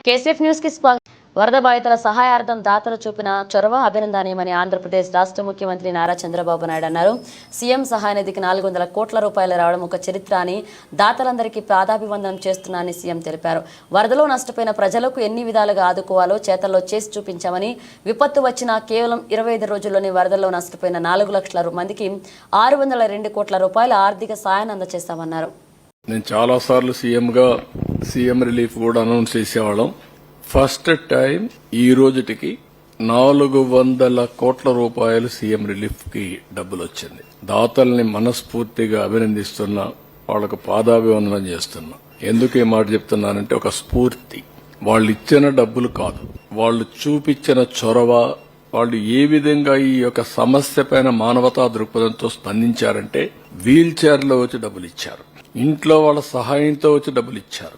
KCF news కి స్వాగతం. వరద బాధితుల సహాయార్థం దాతలు చూపిన చొరవ అభినందనీయమని ఆంధ్రప్రదేశ్ రాష్ట్ర ముఖ్యమంత్రి నారా చంద్రబాబు నాయుడు అన్నారు. సీఎం సహాయ నిధికి 400 కోట్ల రూపాయలు రావడం ఒక చరిత్ర అని, దాతలందరికీ పాదాభివందనం చేస్తున్నానని సీఎం తెలిపారు. వరదలో నష్టపోయిన ప్రజలకు ఎన్ని విధాలుగా ఆదుకోవాలో చేతల్లో చేసి చూపించామని, విపత్తు వచ్చిన కేవలం 25 రోజుల్లోనే వరదల్లో నష్టపోయిన 4 లక్షల మందికి 602 కోట్ల రూపాయల ఆర్థిక సాయాన్ని అందజేస్తామన్నారు. నేను చాలాసార్లు సీఎం రిలీఫ్ కూడా అనౌన్స్ చేసేవాళ్ళం. ఫస్ట్ టైం ఈ రోజుటికి 400 కోట్ల రూపాయలు సీఎం రిలీఫ్ కి డబ్బులు వచ్చింది. దాతల్ని మనస్ఫూర్తిగా అభినందిస్తున్నా, వాళ్లకు పాదాభివందనం చేస్తున్నా. ఎందుకు ఈ మాట చెప్తున్నానంటే ఒక స్ఫూర్తి. వాళ్ళు ఇచ్చిన డబ్బులు కాదు, వాళ్ళు చూపించిన చొరవ, వాళ్ళు ఏ విధంగా ఈ యొక్క సమస్య పైన మానవతా దృక్పథంతో స్పందించారంటే వీల్ చైర్లో వచ్చి డబ్బులు ఇచ్చారు, ఇంట్లో వాళ్ళ సహాయంతో వచ్చి డబ్బులు ఇచ్చారు.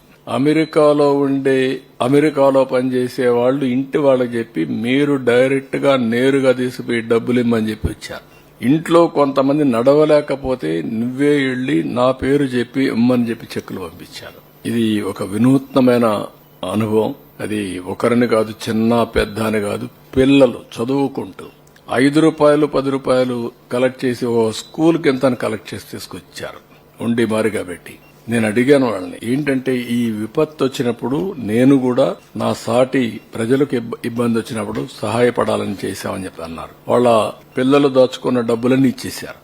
అమెరికాలో పనిచేసే వాళ్ళు ఇంటి వాళ్ళకి చెప్పి మీరు డైరెక్ట్ గా నేరుగా తీసుకుపోయి డబ్బులు ఇమ్మని చెప్పి వచ్చారు. ఇంట్లో కొంతమంది నడవలేకపోతే నువ్వే వెళ్లి నా పేరు చెప్పి ఇమ్మని చెప్పి చెక్కులు పంపించారు. ఇది ఒక వినూత్నమైన అనుభవం. అది ఒకరిని కాదు, చిన్న పెద్ద అని కాదు, పిల్లలు చదువుకుంటూ 5 రూపాయలు 10 రూపాయలు కలెక్ట్ చేసి ఓ స్కూల్కి ఎంత కలెక్ట్ చేసి తీసుకొచ్చారు ఉండి మారిగా పెట్టి. నేను అడిగాను వాళ్ళని, ఏంటంటే ఈ విపత్తు వచ్చినప్పుడు నేను కూడా నా సాటి ప్రజలకు ఇబ్బంది వచ్చినప్పుడు సహాయపడాలని చేశామని చెప్పి అన్నారు. వాళ్ళ పిల్లలు దాచుకున్న డబ్బులన్నీ ఇచ్చేశారు.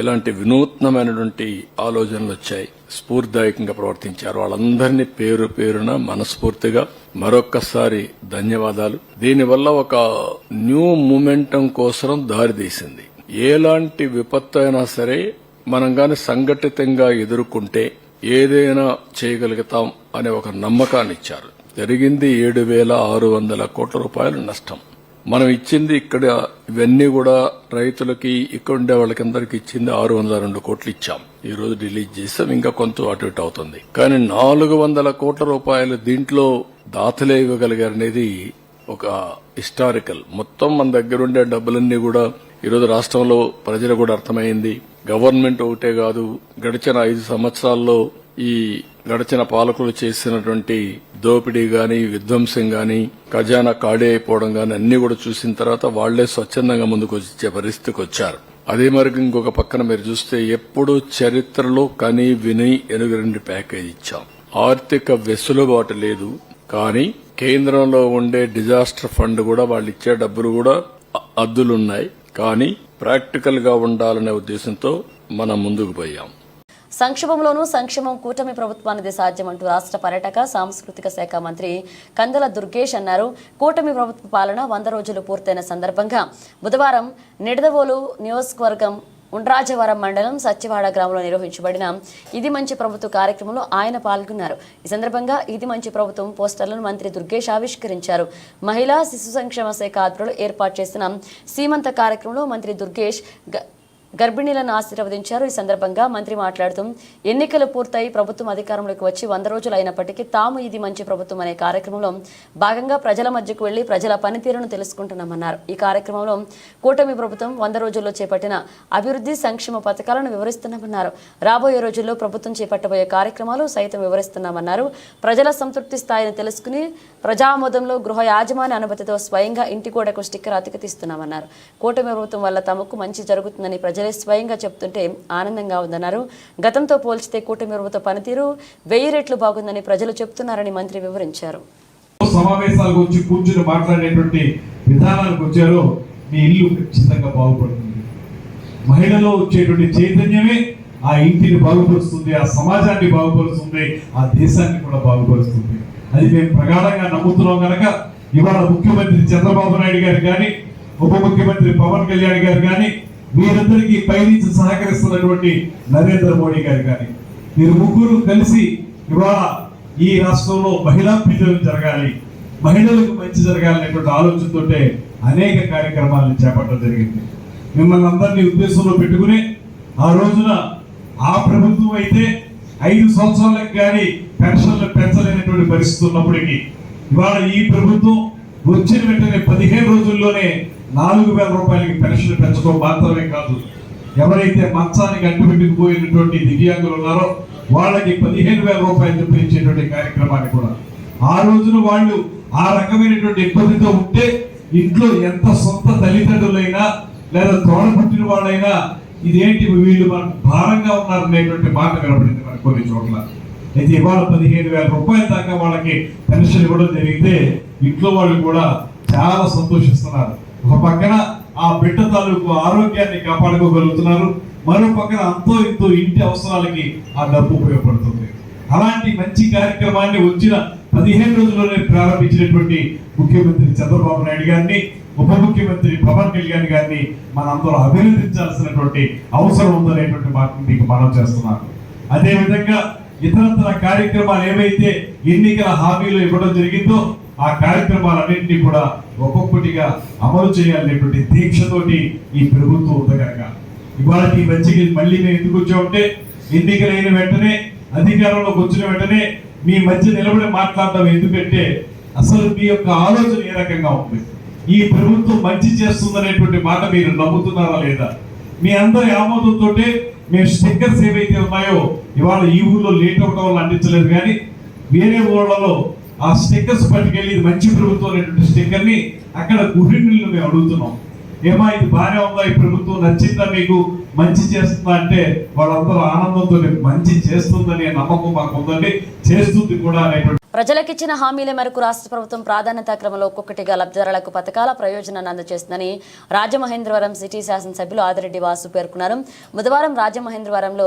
ఇలాంటి వినూత్నమైనటువంటి ఆలోచనలు వచ్చాయి. స్ఫూర్తిదాయకంగా ప్రవర్తించారు. వాళ్ళందరినీ పేరు పేరున మనస్ఫూర్తిగా మరొక్కసారి ధన్యవాదాలు. దీనివల్ల ఒక న్యూ మూమెంటం కోసం దారితీసింది. ఎలాంటి విపత్తు అయినా సరే మనం గాని సంఘటితంగా ఎదుర్కొంటే ఏదైనా చేయగలుగుతాం అనే ఒక నమ్మకాన్ని ఇచ్చారు. జరిగింది 7,600 కోట్ల రూపాయలు నష్టం. మనం ఇచ్చింది ఇక్కడ ఇవన్నీ కూడా రైతులకి, ఇక్కడ ఉండే వాళ్ళకందరికి ఇచ్చింది 602 కోట్లు ఇచ్చాం. ఈ రోజు రిలీజ్ చేస్తాం, ఇంకా కొంత అటు ఇటు అవుతుంది. కానీ 400 కోట్ల రూపాయలు దీంట్లో దాతలే ఇవ్వగలిగారనేది ఒక హిస్టారికల్. మొత్తం మన దగ్గర ఉండే డబ్బులన్నీ కూడా ఈరోజు రాష్ట్రంలో ప్రజలు కూడా అర్థమైంది. గవర్నమెంట్ ఒకటే కాదు, గడిచిన 5 సంవత్సరాల్లో ఈ గడిచిన పాలకులు చేసినటువంటి దోపిడీ గాని, విధ్వంసం గాని, ఖజానా ఖాళీ అయిపోవడం గాని అన్ని కూడా చూసిన తర్వాత వాళ్లే స్వచ్ఛందంగా ముందుకు వచ్చే పరిస్థితికి వచ్చారు. అదే మరి ఇంకొక పక్కన మీరు చూస్తే ఎప్పుడు చరిత్రలో కని విని ఎనుగరండి ప్యాకేజ్ ఇచ్చాం. ఆర్థిక వెసులుబాటు లేదు, కానీ కేంద్రంలో ఉండే డిజాస్టర్ ఫండ్ కూడా వాళ్ళు ఇచ్చే డబ్బులు కూడా అద్దులున్నాయి. కానీ ప్రాక్టికల్ గా ఉండాలనే ఉద్దేశంతో మనం ముందుకు పోయాం. సంక్షేమంలోనూ సంక్షేమం కూటమి ప్రభుత్వానికి సాధ్యమంటూ రాష్ట్ర పర్యాటక సాంస్కృతిక శాఖ మంత్రి కందుల దుర్గేష్ అన్నారు. కూటమి ప్రభుత్వ పాలన 100 రోజులు పూర్తయిన సందర్భంగా బుధవారం నిడదవోలు నియోజకవర్గం ఉండ్రాజవరం మండలం సత్యవాడ గ్రామంలో నిర్వహించబడిన ఇది మంచి ప్రభుత్వ కార్యక్రమంలో ఆయన పాల్గొన్నారు. ఈ సందర్భంగా ఇది మంచి ప్రభుత్వం పోస్టర్లను మంత్రి దుర్గేష్ ఆవిష్కరించారు. మహిళా శిశు సంక్షేమ శాఖ ఆధ్వర్యంలో ఏర్పాటు చేసిన సీమంత కార్యక్రమంలో మంత్రి దుర్గేష్ గర్భిణీలను ఆశీర్వదించారు. ఈ సందర్భంగా మంత్రి మాట్లాడుతూ ఎన్నికలు పూర్తయి ప్రభుత్వం అధికారంలోకి వచ్చి 100 రోజులు అయినప్పటికీ తాము ఇది మంచి ప్రభుత్వం అనే కార్యక్రమంలో భాగంగా ప్రజల మధ్యకు వెళ్లి ప్రజల పనితీరును తెలుసుకుంటున్నామన్నారు. ఈ కార్యక్రమంలో కూటమి ప్రభుత్వం 100 రోజుల్లో చేపట్టిన అభివృద్ధి సంక్షేమ పథకాలను వివరిస్తున్నామన్నారు. రాబోయే రోజుల్లో ప్రభుత్వం చేపట్టబోయే కార్యక్రమాలు సైతం వివరిస్తున్నామన్నారు. ప్రజల సంతృప్తి స్థాయిని తెలుసుకుని ప్రజామోదంలో గృహ యాజమాన్య అనుమతితో స్వయంగా ఇంటి గోడకు స్టిక్కర్ అతికిస్తున్నామన్నారు. కూటమి ప్రభుత్వం వల్ల తమకు మంచి జరుగుతుందని ప్రజలే స్వయంగా చెప్తుంటే ఆనందంగా ఉందన్నారు. గతంతో పోల్చితే కూటమి ప్రభుత్వ పనితీరు 1000 రెట్లు బాగుందని ప్రజలు చెప్తున్నారని మంత్రి వివరించారు. సమావేశాలకు వచ్చి కూర్చుని మాట్లాడేటువంటి విధానానికి వచ్చారో మీ ఇల్లు ఖచ్చితంగా బాగుపడుతుంది. మహిళలో వచ్చేటువంటి చైతన్యమే ఆ ఇంటిని బాగుపరుస్తుంది, ఆ సమాజాన్ని బాగుపరుస్తుంది, ఆ దేశాన్ని కూడా బాగుపరుస్తుంది. అది మేము ప్రగాఢంగా నమ్ముతున్నాం కనుక ఇవాళ ముఖ్యమంత్రి చంద్రబాబు నాయుడు గారు కానీ, ఉప ముఖ్యమంత్రి పవన్ కళ్యాణ్ గారు కానీ, మీరందరికీ పైనుంచి సహకరిస్తున్నటువంటి నరేంద్ర మోడీ గారు కానీ, మీరు ముగ్గురు కలిసి ఇవాళ ఈ రాష్ట్రంలో మహిళా విజయం జరగాలి, మహిళలకు మంచి జరగాలనేటువంటి ఆలోచనతో అనేక కార్యక్రమాలను చేపట్టడం జరిగింది. మిమ్మల్ని అందరినీ ఉద్దేశంలో పెట్టుకుని ఆ రోజున ఆ ప్రభుత్వం అయితే 5 సంవత్సరాలకు కానీ పెన్షన్లు పెంచలేనటువంటి పరిస్థితి ఉన్నప్పటికీ ఇవాళ ఈ ప్రభుత్వం వచ్చిన వెంటనే 15 రోజుల్లోనే 4,000 రూపాయలకి పెన్షన్ పెంచడం మాత్రమే కాదు, ఎవరైతే మంచానికి అడ్డుపెట్టుకుపోయినటువంటి దివ్యాంగులు ఉన్నారో వాళ్ళకి 15,000 రూపాయలు చెప్పించేటువంటి కార్యక్రమాన్ని కూడా ఆ రోజున వాళ్ళు ఆ రకమైనటువంటి ఇబ్బందితో ఉంటే ఇంట్లో ఎంత సొంత తల్లిదండ్రులైనా లేదా తోడబుట్టిన వాళ్ళైనా ఇదేంటి వీళ్ళు మనకు భారంగా ఉన్నారనేటువంటి మాట వినపడింది మనకు కొన్ని చోట్ల. అయితే ఇవాళ 15,000 రూపాయల దాకా వాళ్ళకి పెన్షన్ ఇవ్వడం జరిగితే ఇంట్లో వాళ్ళు కూడా చాలా సంతోషిస్తున్నారు. ఒక పక్కన ఆ బిడ్డ తాలూకు ఆరోగ్యాన్ని కాపాడుకోగలుగుతున్నారు, మరో పక్కన అంతో ఇంతో ఇంటి అవసరాలకి ఆ డబ్బు ఉపయోగపడుతుంది. అలాంటి మంచి కార్యక్రమాన్ని వచ్చిన 15 రోజుల్లోనే ప్రారంభించినటువంటి ముఖ్యమంత్రి చంద్రబాబు నాయుడు గారిని, ఉప ముఖ్యమంత్రి పవన్ కళ్యాణ్ గారిని మనందరూ అభినందించాల్సినటువంటి అవసరం ఉందనేటువంటి మాటను మీకు మనం చేస్తున్నాను. అదేవిధంగా ఇతరత్ర కార్యక్రమాలు ఏవైతే ఎన్నికల హామీలు ఇవ్వడం జరిగిందో ఆ కార్యక్రమాలన్నింటినీ కూడా ఒక్కొక్కటిగా అమలు చేయాలనేటువంటి దీక్షతోటి ఈ ప్రభుత్వం ఉంది కనుక ఇవాళ ఈ మంచికి మళ్ళీ మేము ఎందుకు వచ్చామంటే ఎన్నికలైన వెంటనే అధికారంలోకి వచ్చిన వెంటనే మీ మధ్య నిలబడి మాట్లాడడం ఎందుకంటే అసలు మీ యొక్క ఆలోచన ఏ రకంగా ఉంది, ఈ ప్రభుత్వం మంచి చేస్తుందనేటువంటి మాట మీరు నమ్ముతున్నారా లేదా? మీ అందరి ఆమోదంతో మేము స్టిక్కర్స్ ఏవైతే ఉన్నాయో ఇవాళ ఈ ఊళ్ళో లేట్ అవడం వల్ల అందించలేదు, కానీ వేరే ఊళ్ళలో ఆ స్టిక్కర్స్ పట్టుకెళ్ళి ఇది మంచి ప్రభుత్వం అనేటువంటి స్టిక్కర్ ని అక్కడ గృహిణులను మేము అడుగుతున్నాం. ఏమా ఇది బాగానే ఉందా, ఈ ప్రభుత్వం నచ్చిందా, మీకు మంచి చేస్తుందా అంటే వాళ్ళందరూ ఆనందంతో మంచి చేస్తుందనే నమ్మకం మాకు ఉందండి, చేస్తుంది కూడా అనేటువంటి. ప్రజలకిచ్చిన హామీల మేరకు రాష్ట్ర ప్రభుత్వం ప్రాధాన్యత క్రమంలో ఒక్కొక్కటిగా లబ్ధిదారులకు పథకాల ప్రయోజనాన్ని అందజేస్తుందని రాజమహేంద్రవరం సిటీ శాసనసభ్యులు ఆదిరెడ్డి వాసు పేర్కొన్నారు. బుధవారం రాజమహేంద్రవరంలో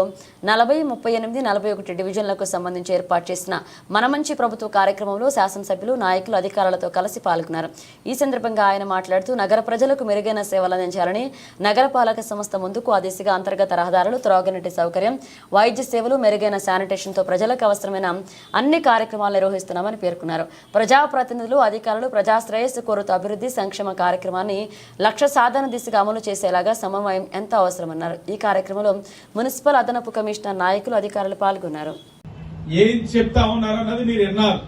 40, 38, 41 డివిజన్లకు సంబంధించి ఏర్పాటు చేసిన మన మంచి ప్రభుత్వ కార్యక్రమంలో శాసనసభ్యులు, నాయకులు, అధికారులతో కలిసి పాల్గొన్నారు. ఈ సందర్భంగా ఆయన మాట్లాడుతూ నగర ప్రజలకు మెరుగైన సేవలు అందించాలని, నగరపాలక సంస్థ ముందుకు ఆ దిశగా అంతర్గత రహదారులు, త్రాగునీటి సౌకర్యం, వైద్య సేవలు, మెరుగైన శానిటేషన్తో ప్రజలకు అవసరమైన అన్ని కార్యక్రమాలు నిర్వహిస్తున్నామని పేర్కొన్నారు. ప్రజాప్రతినిధులు, అధికారులు ప్రజా శ్రేయస్సు కోరుతూ అభివృద్ధి సంక్షేమ కార్యక్రమాన్ని లక్ష్య సాధన దిశగా అమలు చేసేలాగా సమన్వయం ఎంత అవసరమన్నారు. ఈ కార్యక్రమంలో మున్సిపల్ అదనపు కమిషనర్, నాయకులు, అధికారులు పాల్గొన్నారు. ఏం చెప్తా ఉన్నారన్నది మీరు విన్నారు.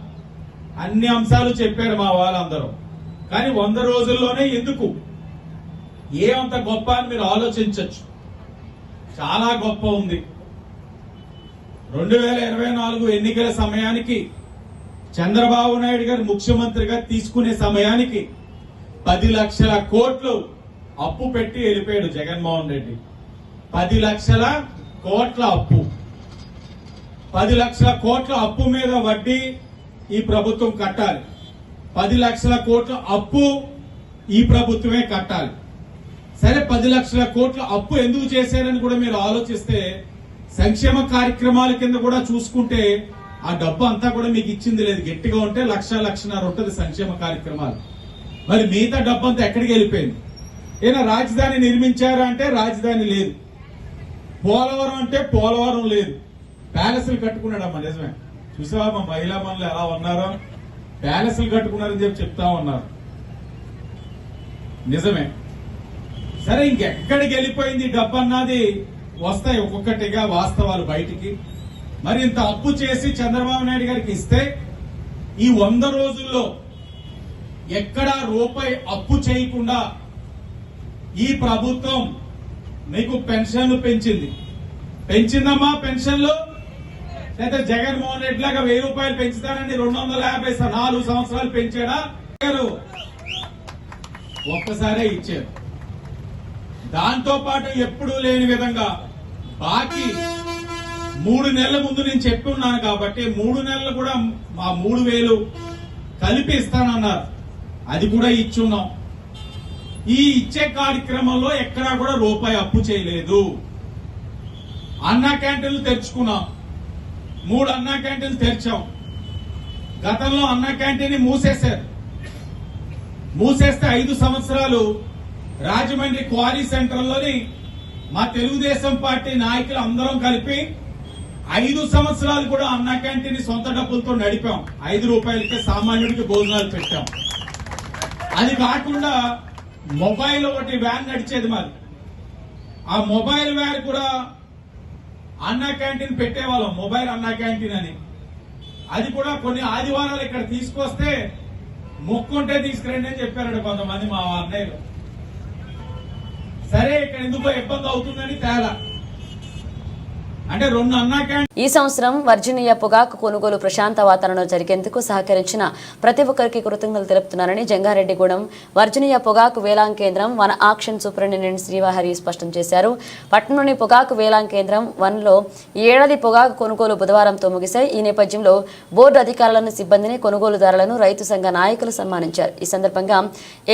అన్ని అంశాలు చెప్పారు మా వాళ్ళందరూ. కానీ 100 రోజుల్లోనే ఎందుకు, ఏమంత గొప్ప అని మీరు ఆలోచించవచ్చు. చాలా గొప్ప ఉంది. 2024 ఎన్నికల సమయానికి చంద్రబాబు నాయుడు గారు ముఖ్యమంత్రిగా తీసుకునే సమయానికి 10 లక్షల కోట్లు అప్పు పెట్టి వెళ్ళిపోయాడు జగన్మోహన్ రెడ్డి. 10 లక్షల కోట్ల అప్పు. 10 లక్షల కోట్ల అప్పు మీద వడ్డీ ఈ ప్రభుత్వం కట్టాలి. 10 లక్షల కోట్ల అప్పు ఈ ప్రభుత్వమే కట్టాలి. సరే, 10 లక్షల కోట్ల అప్పు ఎందుకు చేశారని కూడా మీరు ఆలోచిస్తే సంక్షేమ కార్యక్రమాల కింద కూడా చూసుకుంటే ఆ డబ్బు అంతా కూడా మీకు ఇచ్చింది లేదు. గట్టిగా ఉంటే 1,00,000-1,50,000 ఉంటుంది సంక్షేమ కార్యక్రమాలు. మరి మిగతా డబ్బు అంతా ఎక్కడికి వెళ్ళిపోయింది? ఏనా రాజధాని నిర్మించారా అంటే రాజధాని లేదు, పోలవరం అంటే పోలవరం లేదు, ప్యాలెస్లు కట్టుకున్నాడమ్మా. నిజమే, చూసావా మా మహిళా మనులు ఎలా ఉన్నారో, ప్యాలెస్లు కట్టుకున్నారని చెప్పి చెప్తా ఉన్నారు. నిజమే. సరే, ఇంకెక్కడికి వెళ్ళిపోయింది డబ్బు అన్నది వస్తాయి ఒక్కొక్కటిగా వాస్తవాలు బయటికి. మరి ఇంత అప్పు చేసి చంద్రబాబు నాయుడు గారికి ఇస్తే ఈ 100 రోజుల్లో ఎక్కడా రూపాయి అప్పు చేయకుండా ఈ ప్రభుత్వం మీకు పెన్షన్లు పెంచిందమ్మా. పెన్షన్లు లేదా జగన్మోహన్ రెడ్డి లాగా 1000 రూపాయలు పెంచుతానని 250 4 సంవత్సరాలు పెంచాడా? ఒక్కసారే ఇచ్చారు. దాంతో పాటు ఎప్పుడూ లేని విధంగా బాకీ 3 నెలల ముందు నేను చెప్పి ఉన్నాను కాబట్టి 3 నెలలు కూడా మా 3,000 కలిపి ఇస్తానన్నారు. అది కూడా ఇచ్చున్నాం. ఈ ఇచ్చే కార్యక్రమంలో ఎక్కడా కూడా రూపాయి అప్పు చేయలేదు. అన్నా క్యాంటీన్లు తెరుచుకున్నాం. 3 అన్నా క్యాంటీన్లు తెరిచాం. గతంలో అన్నా క్యాంటీన్ మూసేశారు. మూసేస్తే 5 సంవత్సరాలు రాజమండ్రి క్వారీ సెంటర్లోని మా తెలుగుదేశం పార్టీ నాయకులు అందరం కలిపి 5 సంవత్సరాలు కూడా అన్నా క్యాంటీన్ సొంత డబ్బులతో నడిపాం. 5 రూపాయలకే సామాన్యుడికి భోజనాలు పెట్టాం. అది కాకుండా మొబైల్ ఒకటి వ్యాన్ నడిచేది మాది. ఆ మొబైల్ వ్యాన్ కూడా అన్నా క్యాంటీన్ పెట్టేవాళ్ళం, మొబైల్ అన్నా క్యాంటీన్ అని. అది కూడా కొన్ని ఆదివారాలు ఇక్కడ తీసుకొస్తే మొక్కుంటే తీసుకురండి అని చెప్పారట కొంతమంది మా అన్నయ్యలు. సరే, ఇక్కడ ఎందుకో ఇబ్బంది అవుతుందని తేలా. అంటే 2 అన్నా క్యాంటీన్. ఈ సంవత్సరం వర్జీనియా పొగాకు కొనుగోలు ప్రశాంత వాతావరణంలో జరిగేందుకు సహకరించిన ప్రతి ఒక్కరికి కృతజ్ఞతలు తెలుపుతున్నారని జంగారెడ్డిగూడెం వర్జీనియా పొగాకు వేలాంగ్ కేంద్రం వన ఆక్షన్ సూపరింటెండెంట్ శ్రీవాహరి స్పష్టం చేశారు. పట్టణంలోని పొగాకు వేలాంగ్ కేంద్రం 1లో ఈ ఏడాది పొగాకు కొనుగోలు బుధవారంతో ముగిశాయి. ఈ నేపథ్యంలో బోర్డు అధికారులను, సిబ్బందిని, కొనుగోలుదారులను రైతు సంఘ నాయకులు సన్మానించారు. ఈ సందర్భంగా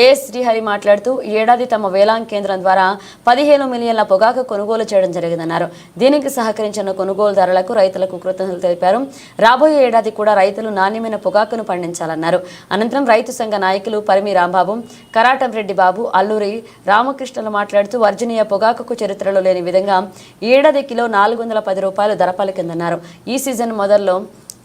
ఏఎస్ శ్రీహరి మాట్లాడుతూ ఈ ఏడాది తమ వేలాంగ్ కేంద్రం ద్వారా 15 మిలియన్ల పొగాకు కొనుగోలు చేయడం జరిగిందన్నారు. దీనికి సహకరించిన కొనుగోలుదారులకు, రైతులకు కృతజ్ఞతలు తెలిపారు. రాబోయే ఏడాది కూడా రైతులు నాణ్యమైన పొగాకును పండించాలన్నారు. అనంతరం రైతు సంఘ నాయకులు పరిమి రాంబాబు, కరాటం రెడ్డి బాబు, అల్లూరి రామకృష్ణలు మాట్లాడుతూ వర్జీనియా పొగాకుకు చరిత్రలో లేని విధంగా ఈ ఏడాది కిలో 410 రూపాయలు ధర పలికిందన్నారు. ఈ సీజన్ మొదల్లో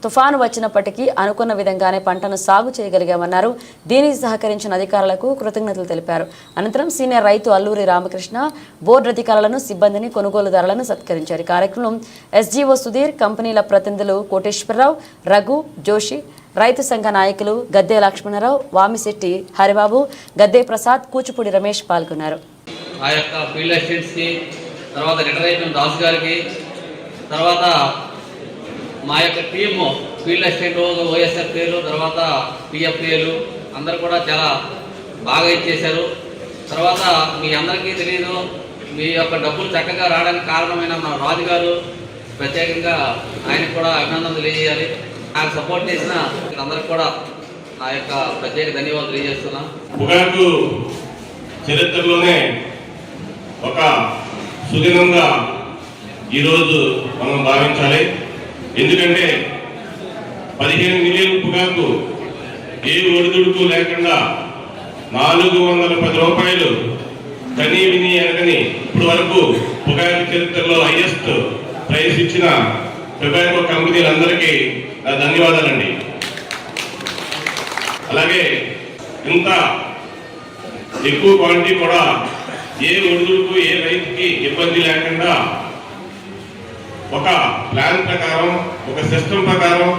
తుఫాను వచ్చినప్పటికీ అనుకున్న విధంగానే పంటను సాగు చేయగలిగామన్నారు. దీనికి సహకరించిన అధికారులకు కృతజ్ఞతలు తెలిపారు. అనంతరం సీనియర్ రైతు అల్లూరి రామకృష్ణ బోర్డు అధికారులను, సిబ్బందిని, కొనుగోలుదారులను సత్కరించారు. ఈ కార్యక్రమం ఎస్జీఓ సుధీర్, కంపెనీల ప్రతినిధులు కోటేశ్వరరావు, రఘు, జోషి, రైతు సంఘ నాయకులు గద్దే లక్ష్మణరావు, వామిశెట్టి హరిబాబు, గద్దే ప్రసాద్, కూచిపూడి రమేష్ పాల్గొన్నారు. ఆ యొక్క ఫీల్డ్ అసిస్టెంట్స్కి, తర్వాత రిటైర్ అయిన దాస్ గారికి, తర్వాత మా యొక్క టీము ఫీల్డ్ అసిస్టెంట్, ఓఎస్ఎఫ్ఏలు, తర్వాత పిఎఫ్ఏలు అందరూ కూడా చాలా బాగా ఇచ్చేశారు. తర్వాత మీ అందరికీ తెలియదు, మీ యొక్క డబ్బులు చక్కగా రావడానికి కారణమైన మా రాజు గారు, ప్రత్యేకంగా ఆయనకు కూడా అభినందనలు తెలియజేయాలి. నాకు సపోర్ట్ చేసిన అందరికి కూడా నా యొక్క ప్రత్యేక ధన్యవాదాలు తెలియజేస్తున్నా. పొగాకు చరిత్రలోనే ఒక సుదినంగా ఈరోజు మనం భావించాలి. ఎందుకంటే 15 మిలియన్ పొగాకు ఏ ఒడిదుడుకు లేకుండా 410 రూపాయలు కనీ విని ఎరగని ఇప్పటి వరకు పొగాకు చరిత్రలో హైయెస్ట్ ప్రైస్ ఇచ్చిన టొబాకో కంపెనీలందరికీ నా ధన్యవాదాలండి. అలాగే ఇంత ఎక్కువ క్వాంటిటీ కూడా ఏ ఒడిదుడుకు, ఏ రైతుకి ఇబ్బంది లేకుండా ఒక ప్లాన్ ప్రకారం, ఒక సిస్టమ్ ప్రకారం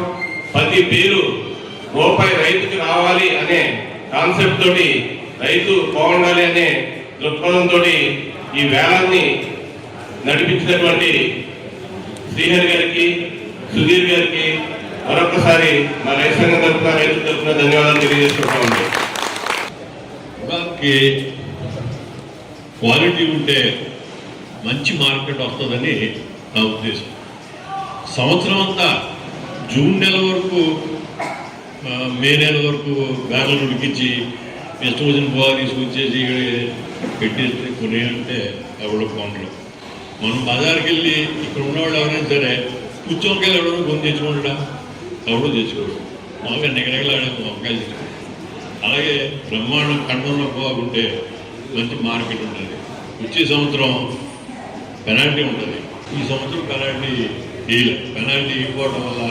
ప్రతి పేరు రూపాయి రైతుకి రావాలి అనే కాన్సెప్ట్ తోటి, రైతు బాగుండాలి అనే దృక్పథంతో ఈ వేలాన్ని నడిపించినటువంటి శ్రీహరి గారికి, సుధీర్ గారికి మరొకసారి మా రైతు సంఘం తరఫున, రైతుల తరఫున ధన్యవాదాలు తెలియజేసుకుంటామండి. పొగాకుకి క్వాలిటీ ఉంటే మంచి మార్కెట్ వస్తుందని నా ఉద్దేశం. సంవత్సరం అంతా జూన్ నెల వరకు, మే నెల వరకు బ్యాగులు ఉడికించి ఇష్టం వచ్చిన పొగా తీసుకొచ్చేసి పెట్టేస్తే కొనే అంటే ఎవడో కొనరు. మనం బజార్కి వెళ్ళి ఇక్కడ ఉన్నవాళ్ళు ఎవరైనా సరే పుచ్చొంకాయలు ఎవడో కొని తెచ్చుకుంటా, ఎవడో తెచ్చుకోడు. మామూలుగా నిగడగలాడే వంకాయలు తెచ్చుకోడు. అలాగే బ్రహ్మాండం కండంలో పోకుంటే మంచి మార్కెట్ ఉంటుంది. వచ్చే సంవత్సరం పెనాల్టీ ఉంటుంది. ఈ సంవత్సరం పెనాల్టీ వేయలేదు. పెనాల్టీ ఇవ్వడం వల్ల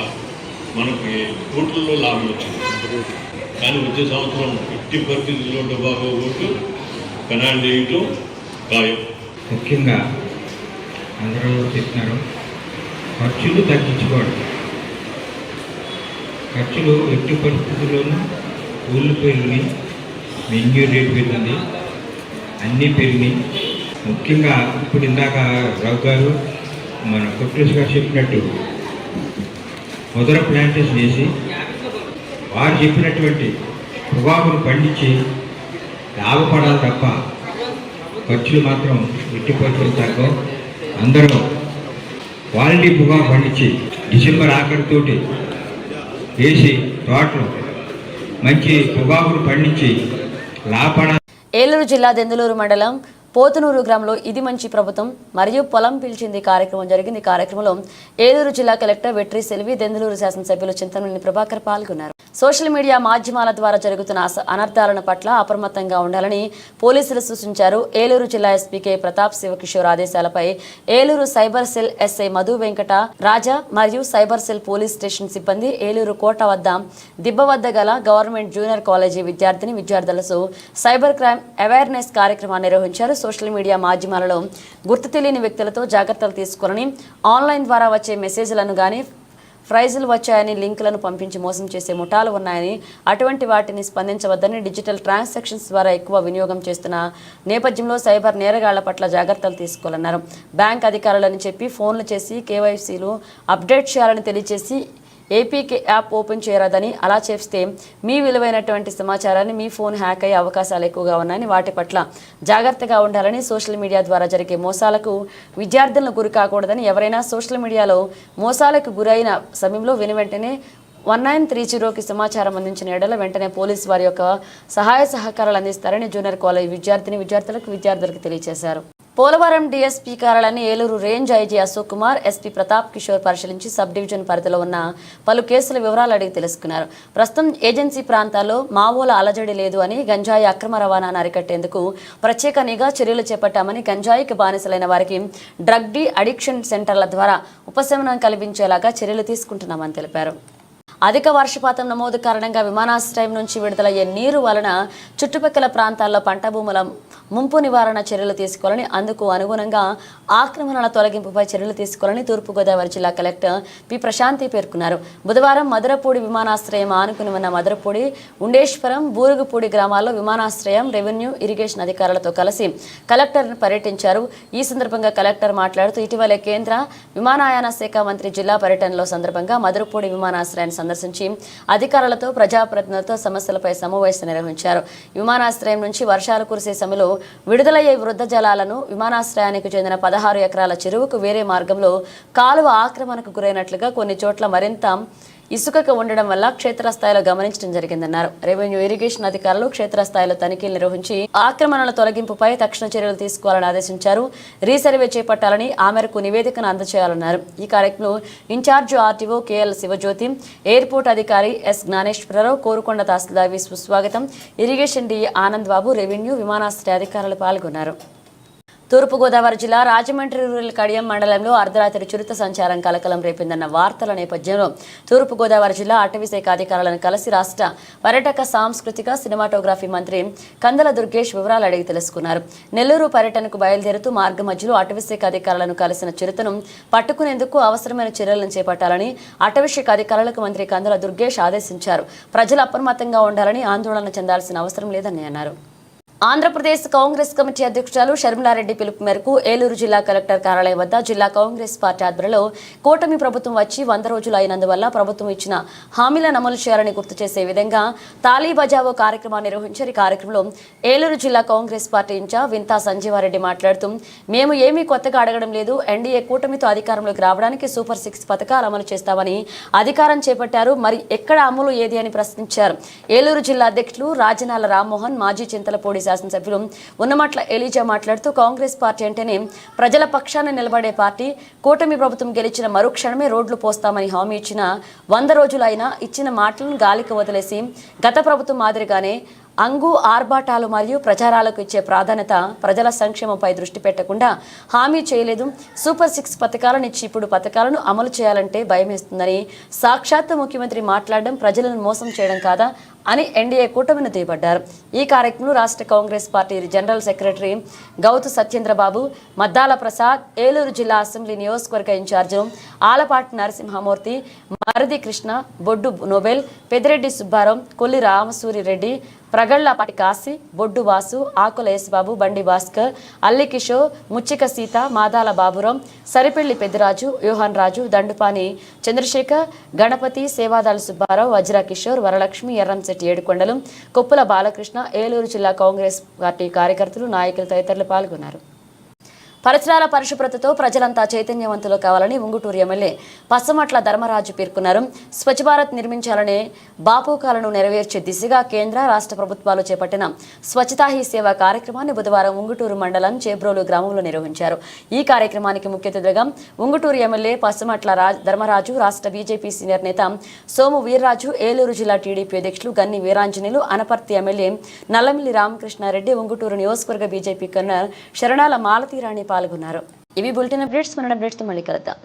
మనకి కోట్లలో లాభం వచ్చింది. కానీ వచ్చే సంవత్సరం 50% టొబాకో ఓట్లు పెనాల్టీ వేయటం ఖాయం. ముఖ్యంగా అందరూ చెప్తున్నారు, ఖర్చులు తగ్గించుకోవడం. ఖర్చులు ఎట్టి పరిస్థితుల్లోనూ ఊళ్ళు పెరిగినాయి, మెన్యూ రేటు పెరిగింది, అన్నీ పెరిగినాయి. ముఖ్యంగా ఇప్పుడు ఇందాక రావు గారు, మన కొట్టేష్ గారు చెప్పినట్టు మొదల ప్లాంటేషన్ చేసి వారు చెప్పినటువంటి పొగాకును పండించి లాభపడాలి తప్ప ఖర్చులు మాత్రం ఎట్టి పరిస్థితులు తగ్గవు. అందరూ క్వాలిటీ పొగాకు పండించి డిసెంబర్ ఆఖరితోటి వేసి తోటలో మంచి పొగాకును పండించి లాభపడాలి. ఏలూరు జిల్లా దెందులూరు మండలం పోతునూరు గ్రామంలో ఇది మంచి ప్రభుత్వం మరియు పొలం పిలిచింది కార్యక్రమం జరిగింది. ఈ కార్యక్రమంలో ఏలూరు జిల్లా కలెక్టర్ వెట్రి సెల్వి, దెందులూరు శాసనసభ్యులు చింతమనేని ప్రభాకర్ పాల్గొన్నారు. సోషల్ మీడియా మాధ్యమాల ద్వారా జరుగుతున్న అనర్థాలను పట్ల అప్రమత్తంగా ఉండాలని పోలీసులు సూచించారు. ఏలూరు జిల్లా ఎస్పీ కె ప్రతాప్ శివకిషోర్ ఆదేశాలపై Eluru cyber cell SI Madhu Venkata Raja మరియు సైబర్ సెల్ పోలీస్ స్టేషన్ సిబ్బంది ఏలూరు కోట వద్ద దిబ్బ వద్ద గల గవర్నమెంట్ జూనియర్ కాలేజీ విద్యార్థులతో సైబర్ క్రైమ్ అవేర్నెస్ కార్యక్రమాన్ని నిర్వహించారు. సోషల్ మీడియా మాధ్యమాలలో గుర్తు తెలియని వ్యక్తులతో జాగ్రత్తలు తీసుకోవాలని, ఆన్లైన్ ద్వారా వచ్చే మెసేజ్లను గానీ, ప్రైజులు వచ్చాయని లింకులను పంపించి మోసం చేసే ముఠాలు ఉన్నాయని, అటువంటి వాటిని స్పందించవద్దని, డిజిటల్ ట్రాన్సాక్షన్స్ ద్వారా ఎక్కువ వినియోగం చేస్తున్న నేపథ్యంలో సైబర్ నేరగాళ్ల పట్ల జాగ్రత్తలు తీసుకోవాలన్నారు. బ్యాంక్ అధికారులని చెప్పి ఫోన్లు చేసి కేవైసీలు అప్డేట్ చేయాలని తెలియజేసి ఏపీకే యాప్ ఓపెన్ చేయరాదని, అలా చేస్తే మీ విలువైనటువంటి సమాచారాన్ని మీ ఫోన్ హ్యాక్ అయ్యే అవకాశాలు ఎక్కువగా ఉన్నాయని, వాటి పట్ల జాగ్రత్తగా ఉండాలని, సోషల్ మీడియా ద్వారా జరిగే మోసాలకు విద్యార్థులను గురి కాకూడదని, ఎవరైనా సోషల్ మీడియాలో మోసాలకు గురైన సమయంలో వెంటనే 1930కి సమాచారం అందించిన ఎడల వెంటనే పోలీసు వారి యొక్క సహాయ సహకారాలు అందిస్తారని జూనియర్ కాలేజ్ విద్యార్థులకు తెలియజేశారు. పోలవరం డీఎస్పీ కార్యాలయాన్ని Eluru range IG Ashok Kumar, SP Pratap Kishore పరిశీలించి సబ్ డివిజన్ పరిధిలో ఉన్న పలు కేసుల వివరాలు అడిగి తెలుసుకున్నారు. ప్రస్తుతం ఏజెన్సీ ప్రాంతాల్లో మావోల అలజడి లేదు అని, గంజాయి అక్రమ రవాణాను అరికట్టేందుకు ప్రత్యేక నిఘా చర్యలు చేపట్టామని, గంజాయికి బానిసలైన వారికి డ్రగ్ డి అడిక్షన్ సెంటర్ల ద్వారా ఉపశమనం కల్పించేలాగా చర్యలు తీసుకుంటున్నామని తెలిపారు. అధిక వర్షపాతం నమోదు కారణంగా విమానాశ్రయం నుంచి విడుదలయ్యే నీరు వలన చుట్టుపక్కల ప్రాంతాల్లో పంట భూముల ముంపు నివారణ చర్యలు తీసుకోవాలని, అందుకు అనుగుణంగా ఆక్రమణల తొలగింపుపై చర్యలు తీసుకోవాలని తూర్పుగోదావరి జిల్లా కలెక్టర్ పి ప్రశాంతి పేర్కొన్నారు. బుధవారం మధురపూడి విమానాశ్రయం ఆనుకుని ఉన్న మధురపూడి, ఉండేశ్వరం, బూరుగుపూడి గ్రామాల్లో విమానాశ్రయం, రెవెన్యూ, ఇరిగేషన్ అధికారులతో కలిసి కలెక్టర్ పర్యటించారు. ఈ సందర్భంగా కలెక్టర్ మాట్లాడుతూ, ఇటీవలే కేంద్ర విమానయాన శాఖ మంత్రి జిల్లా పర్యటనలో సందర్భంగా మధురపూడి విమానాశ్రయాన్ని సందర్శించి అధికారులతో, ప్రజాప్రతినిధులతో సమస్యలపై సమావేశం నిర్వహించారు. విమానాశ్రయం నుంచి వర్షాలు కురిసే సమయంలో విడుదలయ్యే వృద్ధ జలాలను విమానాశ్రయానికి చెందిన 16 ఎకరాల చెరువుకు వేరే మార్గంలో కాలువ ఆక్రమణకు గురైనట్లుగా కొన్ని చోట్ల మరింత ఇసుకగా ఉండడం వల్ల క్షేత్రస్థాయిలో గమనించడం జరిగిందన్నారు. రెవెన్యూ, ఇరిగేషన్ అధికారులు క్షేత్రస్థాయిలో తనిఖీలు నిర్వహించి ఆక్రమణల తొలగింపుపై తక్షణ చర్యలు తీసుకోవాలని ఆదేశించారు. రీసర్వే చేపట్టాలని, ఆ మేరకు నివేదికను అందజేయాలన్నారు. ఈ కార్యక్రమంలో in-charge RTO KL Sivajyothi, airport అధికారి ఎస్ జ్ఞానేశ్వరరావు, కోరుకొండ తహసీల్దార్ V Suswagatham, irrigation DA Anand Babu, revenue, విమానాశ్రయ అధికారులు పాల్గొన్నారు. తూర్పుగోదావరి జిల్లా రాజమండ్రి రూరల్ కడియం మండలంలో అర్ధరాత్రి చిరుత సంచారం కలకలం రేపిందన్న వార్తల నేపథ్యంలో తూర్పుగోదావరి జిల్లా అటవీశాఖ అధికారులను కలిసి రాష్ట్ర పర్యాటక, సాంస్కృతిక, సినిమాటోగ్రఫీ మంత్రి కందల దుర్గేష్ వివరాలు అడిగి తెలుసుకున్నారు. నెల్లూరు పర్యటనకు బయలుదేరుతూ మార్గ మధ్యలో అటవీశాఖ అధికారులను కలిసిన చిరుతను పట్టుకునేందుకు అవసరమైన చర్యలను చేపట్టాలని అటవీశాఖ అధికారులకు మంత్రి కందల దుర్గేష్ ఆదేశించారు. ప్రజలు అప్రమత్తంగా ఉండాలని, ఆందోళన చెందాల్సిన అవసరం లేదని అన్నారు. ఆంధ్రప్రదేశ్ కాంగ్రెస్ కమిటీ అధ్యక్షురాలు షర్మిలారెడ్డి పిలుపు మేరకు ఏలూరు జిల్లా కలెక్టర్ కార్యాలయం వద్ద జిల్లా కాంగ్రెస్ పార్టీ ఆధ్వర్యంలో కూటమి ప్రభుత్వం వచ్చి 100 రోజులు అయినందువల్ల ప్రభుత్వం ఇచ్చిన హామీలను అమలు చేయాలని గుర్తు చేసే విధంగా తాళీ బజావో కార్యక్రమాన్ని నిర్వహించారు. ఈ కార్యక్రమంలో ఏలూరు జిల్లా కాంగ్రెస్ పార్టీ ఇన్ఛార్జ్ వింతా సంజీవారెడ్డి మాట్లాడుతూ, మేము ఏమీ కొత్తగా అడగడం లేదు. ఎన్డీఏ కూటమితో అధికారంలోకి రావడానికి సూపర్ 6 పథకాలు అమలు చేస్తామని అధికారం చేపట్టారు. మరి ఎక్కడ అమలు ఏది అని ప్రశ్నించారు. ఏలూరు జిల్లా అధ్యక్షులు రాజనాల రామ్మోహన్, మాజీ చింతలపూడి శాసనసభ్యులు ఉన్నమట్ల ఎలీజా మాట్లాడుతూ, కాంగ్రెస్ పార్టీ అంటేనే ప్రజల పక్షాన నిలబడే పార్టీ. కూటమి ప్రభుత్వం గెలిచిన మరుక్షణమే రోడ్లు పోస్తామని హామీ ఇచ్చిన 100 రోజులు అయినా ఇచ్చిన మాటలను గాలికి వదిలేసి గత ప్రభుత్వం మాదిరిగానే ఆర్భాటాలు మరియు ప్రచారాలకు ఇచ్చే ప్రాధాన్యత ప్రజల సంక్షేమంపై దృష్టి పెట్టకుండా హామీ చేయలేదు. సూపర్ 6 పథకాలను ఇచ్చి ఇప్పుడు పథకాలను అమలు చేయాలంటే భయమేస్తుందని, సాక్షాత్తు ముఖ్యమంత్రి మాట్లాడడం ప్రజలను మోసం చేయడం కాదా అని ఎన్డీఏ కూటమిని దుయ్యబడ్డారు. ఈ కార్యక్రమంలో రాష్ట్ర Congress party general secretary Gouthu Satyendrababu, Maddala Prasad, Eluru జిల్లా అసెంబ్లీ నియోజకవర్గ ఇన్ఛార్జి ఆలపాటి నరసింహమూర్తి, మరిది కృష్ణ, బొడ్డు నోబెల్, పెద్దిరెడ్డి సుబ్బారావు, కొల్లి రామసూరి రెడ్డి, ప్రగళ్లపాటి కాశీ, బొడ్డు వాసు, ఆకుల యేసుబాబు, బండి భాస్కర్, అల్లి కిషోర్, ముచ్చిక సీత, మాదాల బాబురాం, సరిపెళ్లి పెద్దిరాజు, యోహాన్ రాజు, దండుపాని చంద్రశేఖర్, గణపతి, సేవాదాల సుబ్బారావు, వజ్ర కిషోర్, వరలక్ష్మి, ఎర్రంశెట్టి ఏడుకొండలు, కొప్పుల బాలకృష్ణ, ఏలూరు జిల్లా కాంగ్రెస్ పార్టీ కార్యకర్తలు, నాయకులు తదితరులు పాల్గొన్నారు. పరిసరాల పరిశుభ్రతతో ప్రజలంతా చైతన్యవంతులు కావాలని ఉంగుటూరు ఎమ్మెల్యే పచ్చమట్ల ధర్మరాజు పేర్కొన్నారు. స్వచ్ఛ భారత్ నిర్మించాలనే బాపుకాలను నెరవేర్చే దిశగా కేంద్ర, రాష్ట్ర ప్రభుత్వాలు చేపట్టిన స్వచ్ఛతా హీ సేవ కార్యక్రమాన్ని బుధవారం ఉంగుటూరు మండలం చేబ్రోలు గ్రామంలో నిర్వహించారు. ఈ కార్యక్రమానికి ముఖ్య అతిథిగా ఉంగుటూరు ఎమ్మెల్యే పచ్చమట్ల ధర్మరాజు, రాష్ట్ర బీజేపీ సీనియర్ నేత సోము వీర్రాజు, ఏలూరు జిల్లా టీడీపీ అధ్యక్షులు గన్ని వీరాంజనేయులు, అనపర్తి ఎమ్మెల్యే నల్లమిల్లి రామకృష్ణారెడ్డి, ఉంగుటూరు నియోజకవర్గ బీజేపీ కన్వీనర్ శరణాల మాలతీరాణి పాల్గొన్నారు. ఇవి బులెటిన్ అప్డేట్స్. మన అప్డేట్స్తో మళ్ళీ కలుద్దాం.